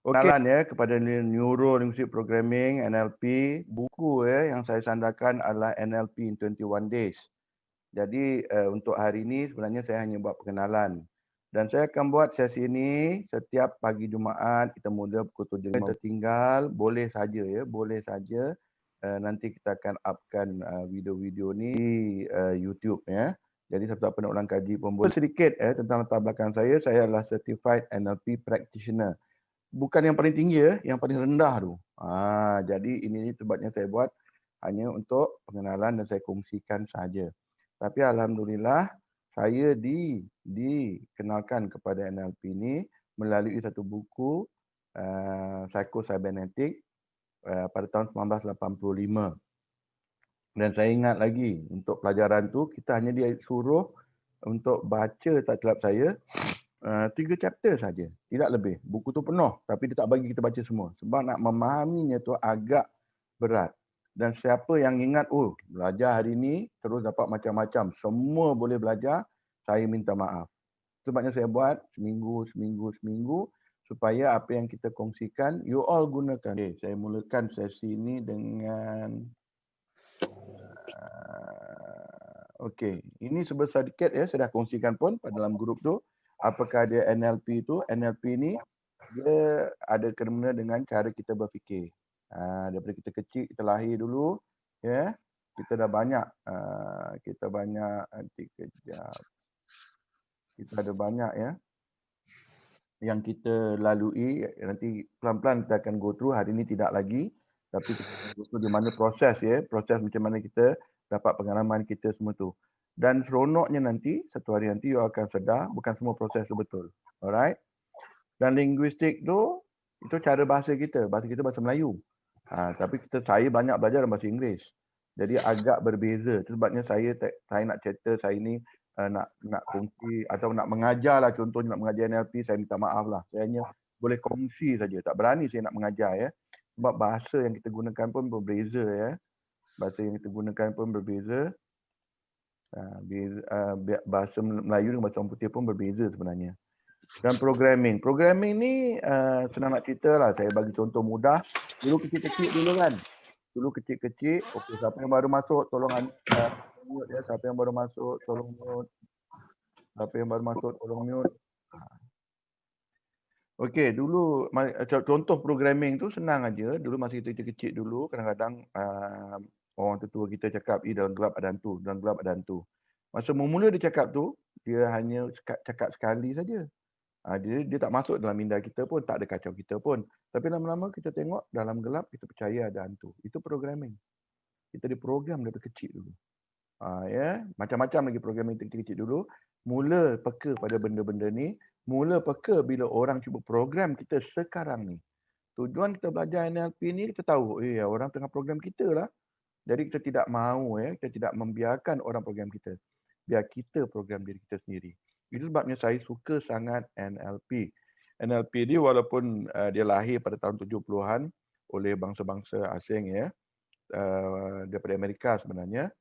Kenalan ya kepada Neuro Linguistic Programming NLP. Buku yang saya sandarkan adalah NLP in 21 Days. Jadi untuk hari ini sebenarnya saya hanya buat perkenalan. Dan saya akan buat sesi ini setiap pagi Jumaat, kita mula pukul 7.5. Tertinggal boleh saja ya, boleh saja. Nanti kita akan upkan video-video ni di YouTube ya. Jadi siapa nak ulang kaji pun boleh. Sedikit tentang latar belakang saya adalah Certified NLP Practitioner. Bukan yang paling tinggi ya, yang paling rendah tu. Jadi ini sebabnya saya buat hanya untuk pengenalan dan saya kongsikan saja. Tapi alhamdulillah saya dikenalkan kepada NLP ini melalui satu buku Psycho-Cybernetic pada tahun 1985. Dan saya ingat lagi untuk pelajaran tu kita hanya disuruh untuk baca, tak silap saya, 3 chapter saja, tidak lebih. Buku tu penuh tapi dia tak bagi kita baca semua sebab nak memahaminya tu agak berat. Dan siapa yang ingat belajar hari ni terus dapat macam-macam, semua boleh belajar, saya minta maaf. Sebabnya saya buat seminggu supaya apa yang kita kongsikan you all gunakan. Saya mulakan sesi ini dengan ini sebesar sedikit ya, saya dah kongsikan pun pada dalam grup tu. Apakah dia NLP tu? NLP ni dia ada kena dengan cara kita berfikir. Daripada kita kecil, kita lahir dulu, ya, kita dah banyak, nanti kejap. Kita ada banyak ya, yang kita lalui, nanti pelan-pelan kita akan go through, hari ini tidak lagi. Tapi kita akan go through di mana proses ya, proses macam mana kita dapat pengalaman kita semua tu. Dan seronoknya nanti, satu hari nanti you akan sedar bukan semua proses tu betul. Alright? Dan linguistik tu, itu cara bahasa kita bahasa Melayu. Tapi saya banyak belajar dalam bahasa Inggeris. Jadi agak berbeza. Itu sebabnya saya nak cerita saya ni nak kongsi atau nak mengajar lah, contohnya nak mengajar NLP, saya minta maaf lah. Saya hanya boleh kongsi saja. Tak berani saya nak mengajar ya. Sebab bahasa yang kita gunakan pun berbeza ya. Bahasa yang kita gunakan pun berbeza. Bahasa Melayu dan bahasa orang putih pun berbeza sebenarnya. Dan programming ni senang nak cerita lah. Saya bagi contoh mudah. Dulu kecil-kecil dulu kan. Dulu kecil-kecil. Okey, siapa yang baru masuk tolong mute ya. Siapa yang baru masuk tolong mute. Siapa yang baru masuk tolong mute. Okey, dulu contoh programming tu senang aja. Dulu masa kita kecil dulu, kadang-kadang orang tetua kita cakap, dalam gelap ada hantu, dalam gelap ada hantu. Masa mula dia cakap tu, dia hanya cakap sekali saja. Dia tak masuk dalam minda kita pun, tak ada kacau kita pun. Tapi lama-lama kita tengok dalam gelap, kita percaya ada hantu. Itu programming. Kita diprogram dari kecil dulu. Ya, macam-macam lagi programming kecil-kecil dulu. Mula peka pada benda-benda ni, mula peka bila orang cuba program kita sekarang ni. Tujuan kita belajar NLP ni, kita tahu, orang tengah program kita lah. Jadi kita tidak mahu, kita tidak membiarkan orang program kita. Biar kita program diri kita sendiri. Itu sebabnya saya suka sangat NLP. NLP ni walaupun dia lahir pada tahun 70-an oleh bangsa-bangsa asing ya, daripada Amerika sebenarnya.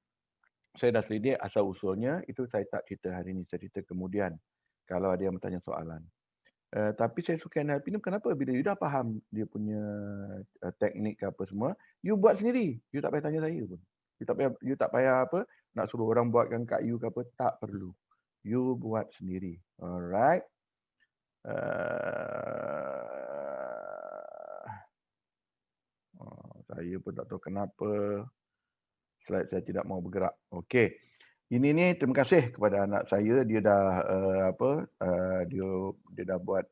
Saya dah selidik asal usulnya, itu saya tak cerita hari ini, saya cerita kemudian kalau ada yang bertanya soalan. Tapi saya suka NLP ni kenapa? Bila you dah faham dia punya teknik ke apa semua, you buat sendiri. You tak payah tanya saya pun. You tak payah apa, nak suruh orang buatkan kat you ke apa, tak perlu. You buat sendiri. Alright. Saya pun tak tahu kenapa slide saya tidak mau bergerak. Okey. Ini ni terima kasih kepada anak saya, dia dah dia dah buat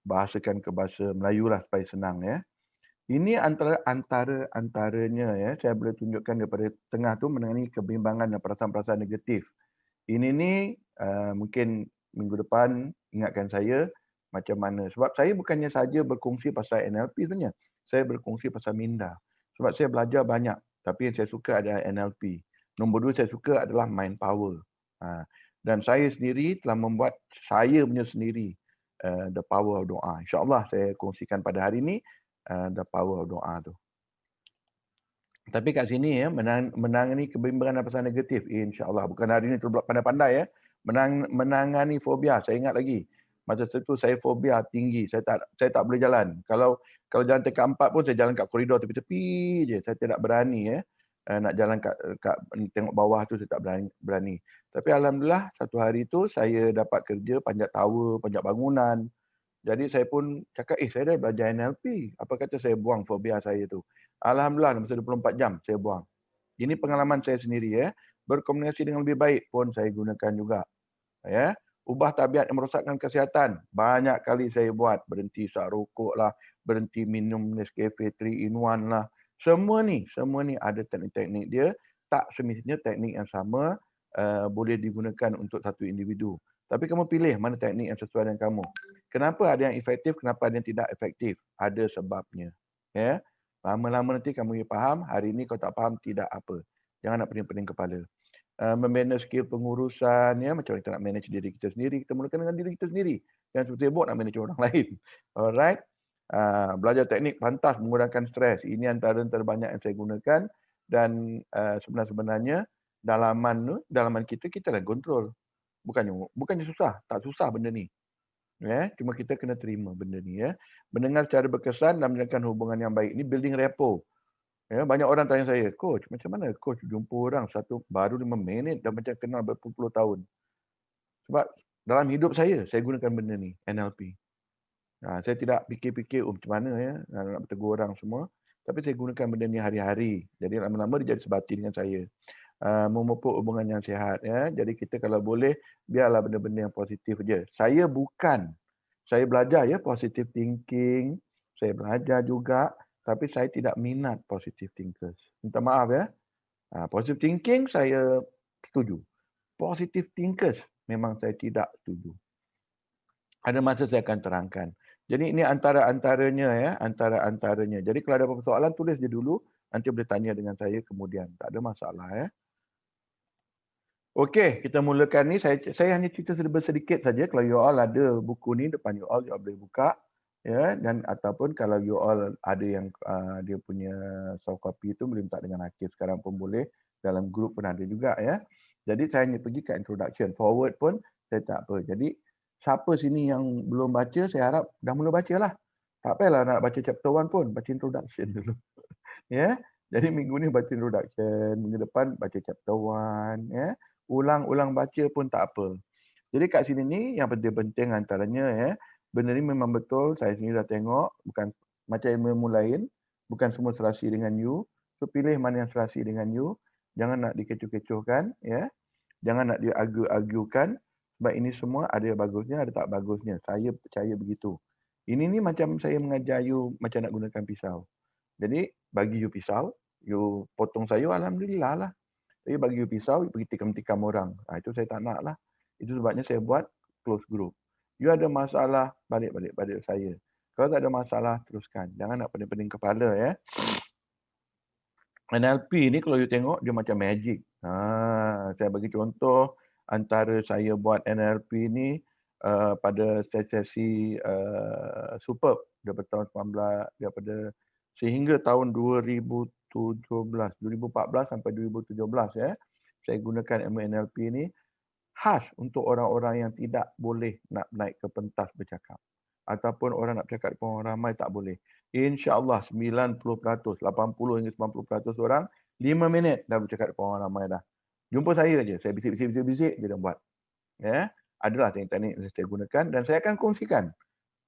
bahasakan ke bahasa Melayu lah supaya senang ya. Ini antaranya ya, saya boleh tunjukkan daripada tengah tu mengenai kebimbangan dan perasaan-perasaan negatif. Ini ni mungkin minggu depan ingatkan saya macam mana. Sebab saya bukannya saja berkongsi pasal NLP sebenarnya. Saya berkongsi pasal minda. Sebab saya belajar banyak. Tapi yang saya suka adalah NLP. Nombor 2 saya suka adalah mind power. Dan saya sendiri telah membuat saya punya sendiri the power of doa. InsyaAllah saya kongsikan pada hari ini the power of doa tu. Tapi kat sini ya, menangani kebimbangan dan perasaan negatif. InsyaAllah. Bukan hari ini terus pandai-pandai ya. Menangani fobia. Saya ingat lagi. Masa itu saya fobia tinggi. Saya tak boleh jalan. Kalau jalan tingkat 4 pun saya jalan kat koridor tepi-tepi je. Saya tidak berani nak jalan kat tengok bawah tu saya tak berani. Tapi alhamdulillah satu hari tu saya dapat kerja panjat tower, panjat bangunan. Jadi saya pun cakap, saya dah belajar NLP. Apa kata saya buang fobia saya tu. Alhamdulillah masa 24 jam saya buang. Ini pengalaman saya sendiri. Berkomunikasi dengan lebih baik pun saya gunakan juga. Ubah tabiat yang merosakkan kesihatan. Banyak kali saya buat. Berhenti isap rokok lah. Berhenti minum Nescafe 3 in 1 lah. Semua ni ada teknik-teknik dia. Tak semestinya teknik yang sama boleh digunakan untuk satu individu. Tapi kamu pilih mana teknik yang sesuai dengan kamu. Kenapa ada yang efektif, kenapa ada yang tidak efektif? Ada sebabnya. Lama-lama nanti kamu faham, hari ini kau tak faham, tidak apa. Jangan nak pening-pening kepala. Memanage skill pengurusan, macam kita nak manage diri kita sendiri, kita mulakan dengan diri kita sendiri. Jangan seperti bot nak manage orang lain. Alright. Belajar teknik pantas mengurangkan stres. Ini antara terbanyak yang saya gunakan dan sebenarnya dalaman kita dah kontrol. Bukannya susah, tak susah benda ni. Cuma kita kena terima benda ni. Mendengar secara berkesan dan menjalankan hubungan yang baik. Ini building rapport. Banyak orang tanya saya, coach, macam mana coach jumpa orang baru 5 minit dah macam kenal berpuluh-puluh tahun. Sebab dalam hidup saya gunakan benda ni, NLP. Saya tidak fikir-fikir macam mana nak bertegur orang semua. Tapi saya gunakan benda ni hari-hari. Jadi lama-lama dia jadi sebati dengan saya. Memupuk hubungan yang sihat. Jadi kita kalau boleh, biarlah benda-benda yang positif je. Saya belajar positive thinking. Saya belajar juga. Tapi saya tidak minat positive thinkers. Minta maaf positive thinking saya setuju. Positive thinkers memang saya tidak setuju. Ada masa saya akan terangkan. Jadi ini antara-antaranya antara-antaranya. Jadi kalau ada apa-apa soalan tulis je dulu, nanti boleh tanya dengan saya kemudian. Tak ada masalah Okey, kita mulakan ni. Saya hanya cerita sedikit saja. Kalau you all ada buku ni depan you all boleh buka. Dan ataupun kalau you all ada yang dia punya soft copy tu boleh minta dengan Akif sekarang pun boleh, dalam grup pun ada juga Jadi saya hanya pergi ke introduction, forward pun saya tak apa. Jadi siapa sini yang belum baca, saya harap dah mula bacalah. Tak payahlah nak baca chapter 1 pun, baca introduction dulu. Jadi minggu ni baca introduction, minggu depan baca chapter 1 ulang-ulang baca pun tak apa. Jadi kat sini ni yang penting-penting antaranya benda ni memang betul, saya sendiri dah tengok, bukan macam ilmu lain, bukan semua serasi dengan you. So pilih mana yang serasi dengan you, jangan nak dikecoh-kecohkan Jangan nak diargue-arguekan sebab ini semua ada bagusnya, ada tak bagusnya. Saya percaya begitu. Ini ni macam saya mengajar you macam nak gunakan pisau. Jadi bagi you pisau, you potong sayur, alhamdulillah lah. Tapi bagi you pisau, you pergi tikam-tikam orang. Itu saya tak nak lah. Itu sebabnya saya buat close group. You ada masalah, balik saya. Kalau tak ada masalah, teruskan. Jangan nak pening-pening kepala NLP ni kalau you tengok, dia macam magic. Saya bagi contoh, antara saya buat NLP ni pada sesi superb daripada tahun 19, sehingga tahun 2014 sampai 2017 saya gunakan ilmu NLP ni khas untuk orang-orang yang tidak boleh nak naik ke pentas bercakap ataupun orang nak bercakap depan orang ramai tak boleh. InsyaAllah 90%, 80 hingga 90% orang 5 minit dah bercakap depan orang ramai dah. Jumpa saya je, saya bisik-bisik dia dah buat. Adalah teknik-teknik yang saya gunakan dan saya akan kongsikan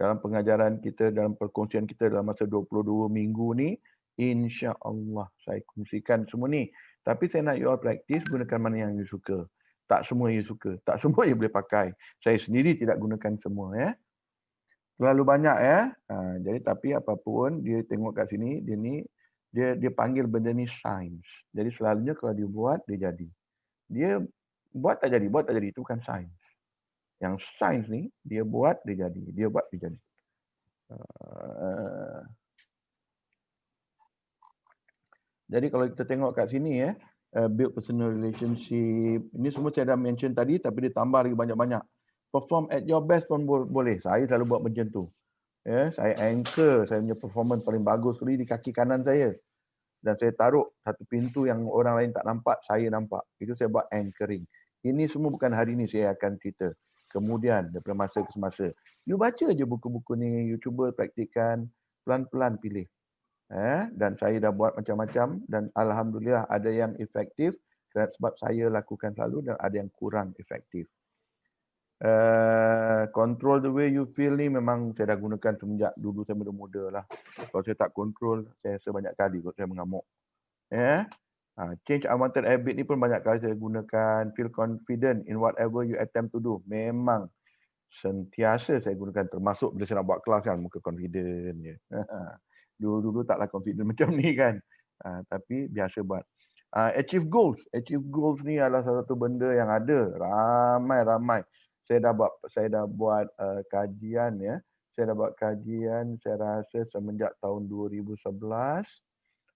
dalam pengajaran kita, dalam perkongsian kita dalam masa 22 minggu ni. InsyaAllah saya kongsikan semua ni. Tapi saya nak you all praktis gunakan mana yang you suka. Tak semua you suka. Tak semua you boleh pakai. Saya sendiri tidak gunakan semua Terlalu banyak Jadi tapi apapun dia tengok kat sini, dia panggil benda ni sains. Jadi selalunya kalau dia buat, dia jadi. Dia buat tak jadi, itu bukan sains. Yang sains ni dia buat, dia jadi. Dia buat, dia jadi. Jadi kalau kita tengok kat sini build personal relationship. Ini semua saya dah mention tadi tapi dia tambah lagi banyak-banyak. Perform at your best pun boleh. Saya selalu buat macam tu. Saya anchor saya punya performance paling bagus sekali di kaki kanan saya. Dan saya taruh satu pintu yang orang lain tak nampak, saya nampak. Itu saya buat anchoring. Ini semua bukan hari ini saya akan cerita. kemudian daripada masa ke semasa. You baca je buku-buku ni, you cuba praktikkan, pelan-pelan pilih. Dan saya dah buat macam-macam dan alhamdulillah ada yang efektif sebab saya lakukan selalu dan ada yang kurang efektif. Control the way you feel ni memang saya dah gunakan semenjak dulu saya muda-muda lah. Kalau saya tak control, saya rasa banyak kali kalau saya mengamuk. Change unwanted habit ni pun banyak kali saya gunakan. Feel confident in whatever you attempt to do. Memang sentiasa saya gunakan, termasuk bila saya nak buat kelas kan, muka confident je. Dulu-dulu taklah confident macam ni kan. Tapi biasa buat. Achieve goals. Achieve goals ni adalah salah satu benda yang ada. Ramai-ramai. Saya dah buat kajian ya. Saya dah buat kajian saya rasa semenjak tahun 2011.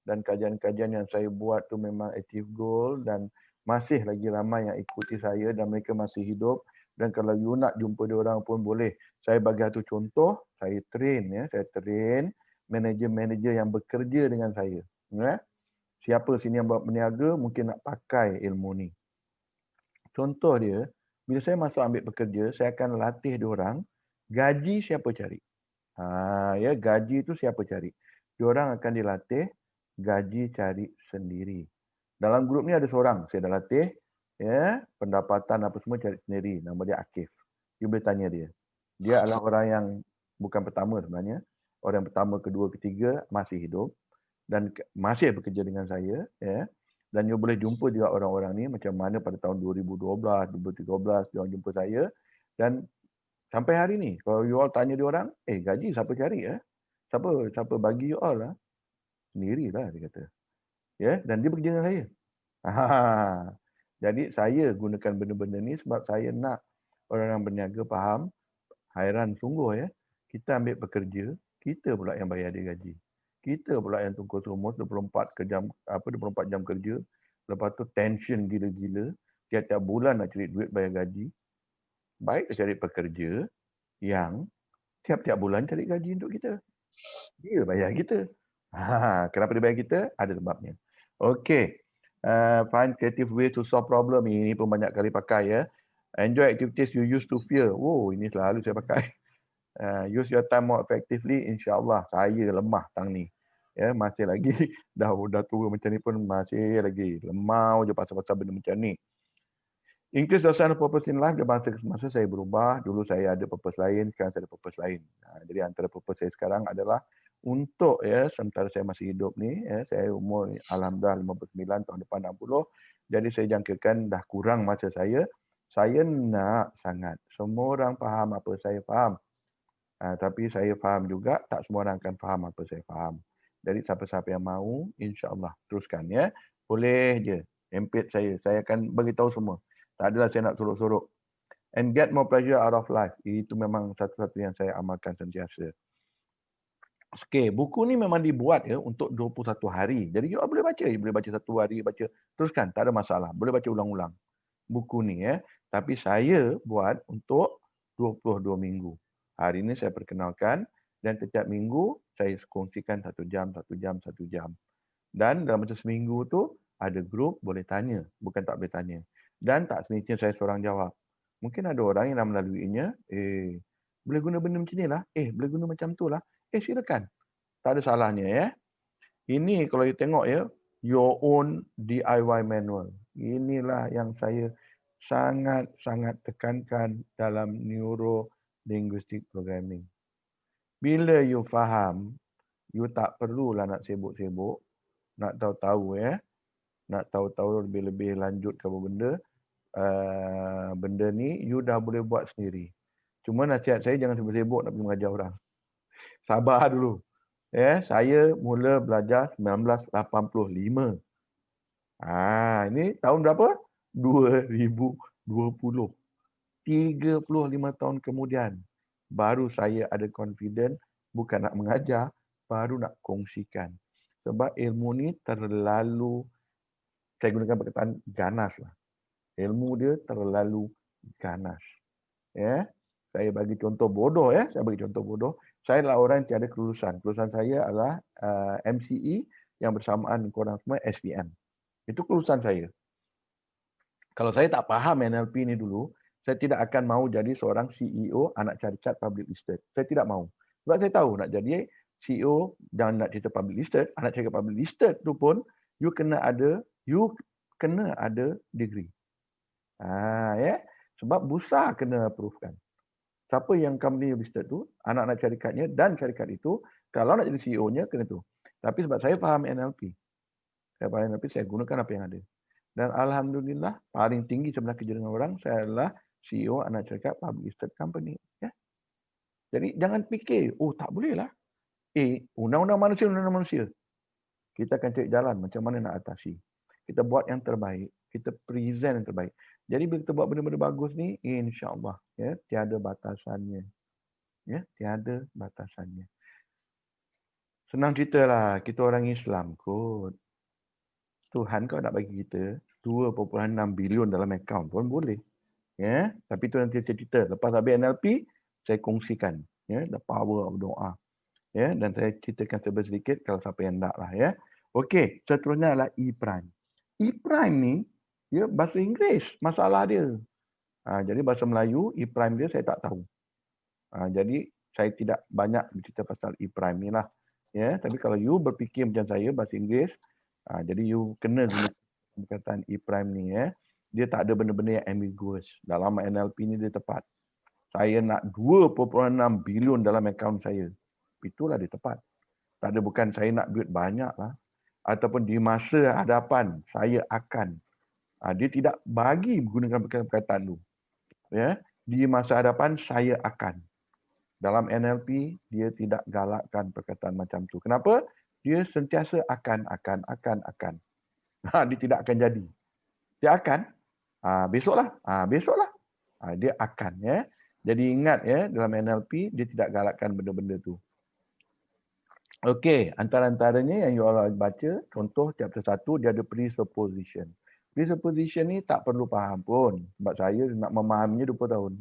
Dan kajian-kajian yang saya buat tu memang achieve goal dan masih lagi ramai yang ikuti saya dan mereka masih hidup. Dan kalau you nak jumpa dia orang pun boleh. Saya bagi satu contoh, saya train manager-manager yang bekerja dengan saya. Siapa sini yang buat berniaga mungkin nak pakai ilmu ni. Contoh dia, bila saya masuk ambil pekerja, saya akan latih dia orang, gaji siapa cari. Gaji tu siapa cari. Dia orang akan dilatih, gaji cari sendiri. Dalam grup ni ada seorang, saya dah latih, pendapatan apa semua cari sendiri. Nama dia Akif. You boleh tanya dia. Dia adalah orang yang bukan pertama sebenarnya. Orang pertama, kedua, ketiga masih hidup dan masih bekerja dengan saya. Dan you boleh jumpa juga orang-orang ni macam mana pada tahun 2012, 2013 dia orang jumpa saya. Dan sampai hari ni, kalau you all tanya dia orang, gaji siapa cari Siapa bagi you all Sendirilah dia kata. Dan dia bekerja dengan saya. Jadi saya gunakan benda-benda ni sebab saya nak orang yang berniaga faham. Hairan sungguh kita ambil pekerja, kita pula yang bayar dia gaji. Kita pula yang tungkus rumus 24 jam kerja. Lepas tu tension gila-gila. Tiap-tiap bulan nak cari duit bayar gaji. Baik cari pekerja yang tiap-tiap bulan cari gaji untuk kita. Dia bayar kita. Kenapa dia bayar kita? Ada sebabnya. Okay. Find creative way to solve problem. Ini pun banyak kali pakai Enjoy activities you used to fear. Ini selalu saya pakai. Use your time more effectively. InsyaAllah saya lemah tang ni. Masih lagi dah tua macam ni pun masih lagi lemah je pasal-pasal benda macam ni. Increase the sense of purpose in life. Dari masa ke masa saya berubah. Dulu saya ada purpose lain, sekarang saya ada purpose lain. Jadi antara purpose saya sekarang adalah untuk sementara saya masih hidup ni, saya umur alhamdulillah 59, tahun depan 60. Jadi saya jangkakan dah kurang masa saya. Saya nak sangat semua orang faham apa saya faham. Tapi saya faham juga tak semua orang akan faham apa saya faham. Jadi siapa-siapa yang mahu, insya-Allah teruskan Boleh je. Empit saya akan bagi tahu semua. Tak adalah saya nak sorok-sorok. And get more pleasure out of life. Itu memang satu-satu yang saya amalkan sentiasa. Okey, buku ni memang dibuat untuk 21 hari. Jadi you boleh baca. You boleh baca satu hari, baca. Teruskan, tak ada masalah. Boleh baca ulang-ulang. Buku ni Tapi saya buat untuk 22 minggu. Hari ini saya perkenalkan dan setiap minggu saya kongsikan 1 jam. Dan dalam masa seminggu tu ada grup boleh tanya. Bukan tak boleh tanya. Dan tak senicnya saya seorang jawab. Mungkin ada orang yang nak melaluinya, boleh guna benda macam ni lah. Boleh guna macam tu lah. Silakan. Tak ada salahnya Ini kalau you tengok your own DIY manual. Inilah yang saya sangat-sangat tekankan dalam neuro linguistic programming. Bila you faham, you tak perlulah nak sibuk-sibuk, nak tahu-tahu nak tahu-tahu lebih-lebih lanjut ke apa benda. Benda ni you dah boleh buat sendiri. Cuma nasihat saya jangan sibuk-sibuk nak pergi mengajar orang. Sabar dulu. Saya mula belajar 1985. Ini tahun berapa? 2020. 35 tahun kemudian baru saya ada confident bukan nak mengajar, baru nak kongsikan. Sebab ilmu ni terlalu, saya gunakan perkataan ganas lah. Ilmu dia terlalu ganas. Saya bagi contoh bodoh saya bagi contoh bodoh. Saya adalah orang yang tiada kelulusan. Kelulusan saya adalah MCE yang bersamaan korang semua SPM. Itu kelulusan saya. Kalau saya tak faham NLP ni dulu, Saya tidak akan mau jadi seorang CEO anak syarikat public listed. Saya tidak mau. Sebab saya tahu nak jadi CEO dan nak cerita public listed, anak syarikat public listed tu pun you kena ada degree. Ya. Sebab bursa kena approvekan. Siapa yang company listed tu, anak-anak syarikatnya dan syarikat itu, kalau nak jadi CEO-nya kena tu. Tapi sebab saya faham NLP, saya gunakan apa yang ada. Dan Alhamdulillah, paling tinggi sebelah kerja dengan orang, saya adalah CEO anak syarikat public listed company. Ya. Jadi jangan fikir, oh tak boleh lah. Undang-undang manusia. Kita akan cari jalan macam mana nak atasi. Kita buat yang terbaik. Kita present yang terbaik. Jadi bila kita buat benda-benda bagus ni, insya-Allah, ya, tiada batasannya. Ya, tiada batasannya. Senang ceritalah, kita orang Islam kot. Tuhan kau nak bagi kita 2.6 bilion dalam akaun pun boleh. Ya, tapi itu nanti cerita. Lepas habis NLP, saya kongsikan, ya, the power of doa. Ya, dan saya ceritakan sedikit kalau siapa yang naklah, ya. Okey, seterusnya adalah e-prime. E-prime ni dia bahasa Inggeris, masalah dia. Jadi bahasa Melayu e-prime dia saya tak tahu. Jadi saya tidak banyak bercerita pasal e-prime ni lah. Ya, tapi kalau you berfikir macam saya bahasa Inggeris, jadi you kena guna perkataan e-prime ni, ya. Dia tak ada benda-benda yang ambiguous. Dalam NLP ni dia tepat. Saya nak 2.6 bilion dalam akaun saya. Itulah dia tepat. Tak ada bukan saya nak duit banyak lah. Ataupun di masa hadapan saya akan. Dia tidak bagi menggunakan perkataan tu. Ya, di masa hadapan saya akan. Dalam NLP, dia tidak galakkan perkataan macam tu. Kenapa? Dia sentiasa akan. Dia tidak akan jadi. Dia akan. Besoklah. Dia akan. Ya. Jadi ingat, ya, dalam NLP, dia tidak galakkan benda-benda tu. Okey, antara-antaranya yang you all baca, contoh chapter 1, dia ada presupposition. Presupposition ni tak perlu faham pun. Sebab saya nak memahaminya 20 tahun.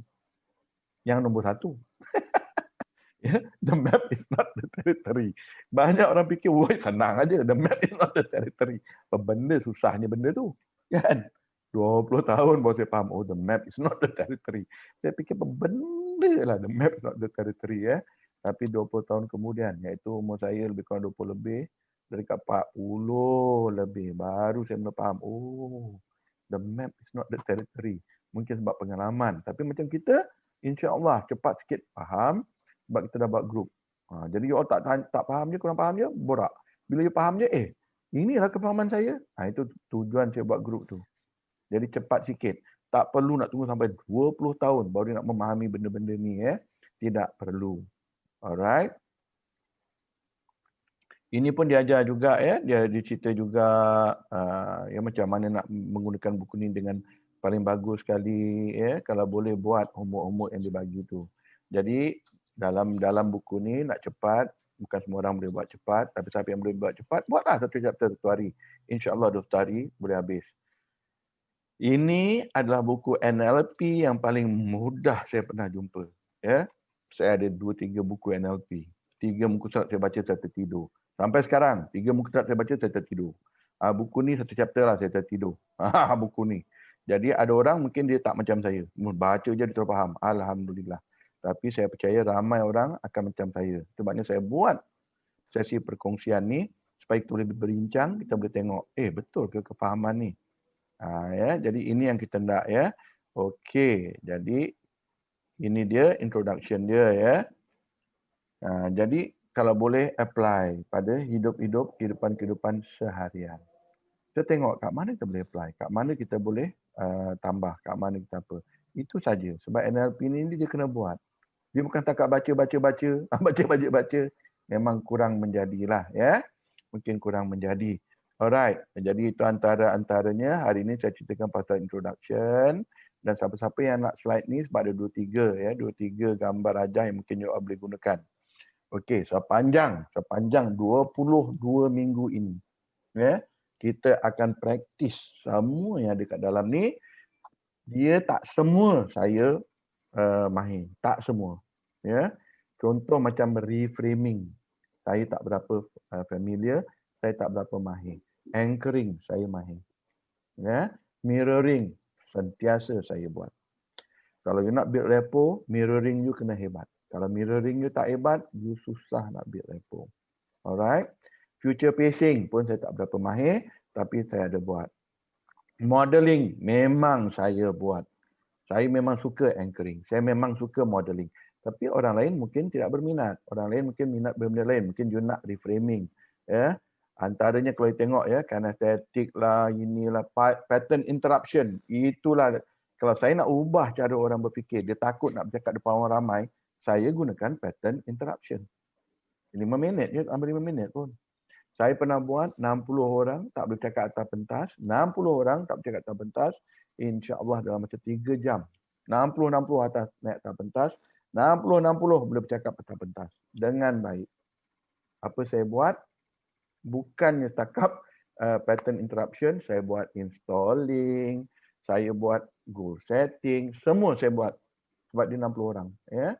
Yang nombor 1. The map is not the territory. Banyak orang fikir, woi senang aja. The map is not the territory. Benda susahnya benda tu. Kan? 20 tahun baru saya faham, oh the map is not the territory. Saya fikir benda lah, the map is not the territory. Ya. Tapi 20 tahun kemudian, iaitu umur saya lebih kurang 20 lebih, dari 40 lebih, baru saya mula faham, oh the map is not the territory. Mungkin sebab pengalaman. Tapi macam kita, insya-Allah cepat sikit faham, sebab kita dah buat grup. Jadi you all tak faham je, kurang faham je, borak. Bila you faham je, inilah kefahaman saya. Itu tujuan saya buat grup tu. Jadi cepat sikit. Tak perlu nak tunggu sampai 20 tahun baru nak memahami benda-benda ni. Tidak perlu. Alright. Ini pun diajar juga, ya. Dia cerita juga macam mana nak menggunakan buku ni dengan paling bagus sekali, ya. Kalau boleh buat homework yang dibagi tu. Jadi dalam buku ni nak cepat, bukan semua orang boleh buat cepat, tapi siapa yang boleh buat cepat, buatlah satu chapter satu hari. InsyaAllah 2 hari boleh habis. Ini adalah buku NLP yang paling mudah saya pernah jumpa. Ya, saya ada 2-3 buku NLP. 3 muka surat saya baca, saya tertidur. Sampai sekarang, 3 muka surat saya baca, saya tertidur. Buku ni satu chapter lah saya tertidur. Buku ni. Jadi ada orang mungkin dia tak macam saya. Baca je dia terus faham. Alhamdulillah. Tapi saya percaya ramai orang akan macam saya. Sebabnya saya buat sesi perkongsian ni supaya kita boleh berbincang, kita boleh tengok, betul ke kefahaman ni? Ya, jadi ini yang kita nak, ya. Okey, jadi ini dia introduction dia, ya. Jadi kalau boleh apply pada kehidupan seharian. Kita tengok kat mana kita boleh apply, kat mana kita boleh tambah, kat mana kita apa. Itu saja. Sebab NLP ni dia kena buat. Dia bukan takat baca. Memang kurang menjadilah, ya. Mungkin kurang menjadi. Alright, jadi itu antaranya. Hari ini saya ceritakan pasal introduction. Dan siapa-siapa yang nak slide ni sebab ada 2-3, ya, 2-3 gambar ajar yang mungkin you all boleh gunakan. Okey, sepanjang 22 minggu ini, ya, kita akan praktis semua yang ada kat dalam ni. Dia tak semua saya mahir, tak semua. Ya. Contoh macam reframing. Saya tak berapa familiar, saya tak berapa mahir. Anchoring saya mahir. Ya, mirroring sentiasa saya buat. Kalau you nak build rapport, mirroring you kena hebat. Kalau mirroring you tak hebat, you susah nak build rapport. Alright. Future pacing pun saya tak berapa mahir, tapi saya ada buat. Modeling memang saya buat. Saya memang suka anchoring. Saya memang suka modeling. Tapi orang lain mungkin tidak berminat. Orang lain mungkin minat benda lain. Mungkin you nak reframing. Ya. Antaranya kalau you tengok ya, kinesthetic lah, inilah, pattern interruption. Itulah, kalau saya nak ubah cara orang berfikir, dia takut nak bercakap depan orang ramai, saya gunakan pattern interruption. 5 minit je, tambah 5 minit pun. Saya pernah buat 60 orang tak boleh cakap atas pentas, 60 orang tak boleh cakap atas pentas, insya-Allah dalam macam 3 jam. 60 atas naik atas pentas, 60 boleh bercakap atas pentas dengan baik. Apa saya buat? Bukannya setakat pattern interruption, saya buat installing, saya buat goal setting, semua saya buat sebab dia 60 orang, ya.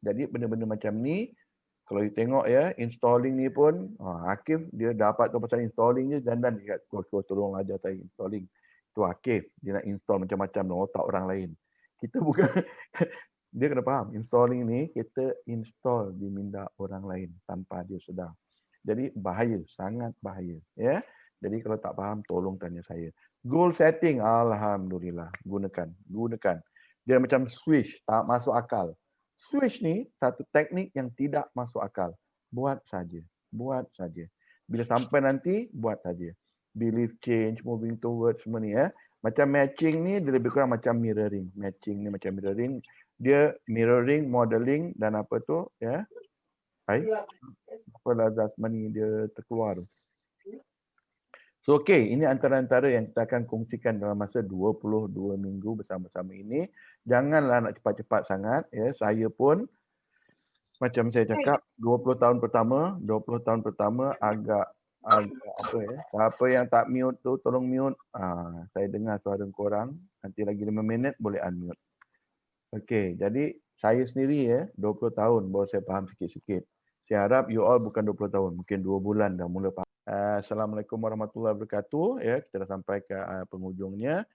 Jadi benda-benda macam ni kalau you tengok ya, installing ni pun, Akif dia dapat tahu pasal installing je, dan dia kata, kau tolong ajar saya installing. Itu Akif, dia nak install macam-macam dengan otak orang lain. Kita bukan, dia kena faham, installing ni kita install di minda orang lain tanpa dia sedar. Jadi bahaya, sangat bahaya. Ya. Jadi kalau tak faham, tolong tanya saya. Goal setting, alhamdulillah, gunakan. Dia macam switch, tak masuk akal. Switch ni satu teknik yang tidak masuk akal. Buat saja. Bila sampai nanti, buat saja. Belief change, moving towards semua ni ya. Macam matching ni dia lebih kurang macam mirroring. Matching ni macam mirroring. Dia mirroring, modeling dan apa tu ya. Hai. Apa lazas money dia terkeluar tu. So okey, ini antara-antara yang kita akan kongsikan dalam masa 22 minggu bersama-sama ini. Janganlah nak cepat-cepat sangat ya. Saya pun macam saya cakap 20 tahun pertama agak apa ya. Siapa yang tak mute tu tolong mute. Saya dengar suara korang. Nanti lagi 5 minit boleh unmute. Okey, jadi saya sendiri ya 20 tahun baru saya faham sikit-sikit. Saya harap you all bukan 20 tahun, mungkin 2 bulan dah mula faham. Assalamualaikum warahmatullahi wabarakatuh. Ya, kita dah sampai ke penghujungnya.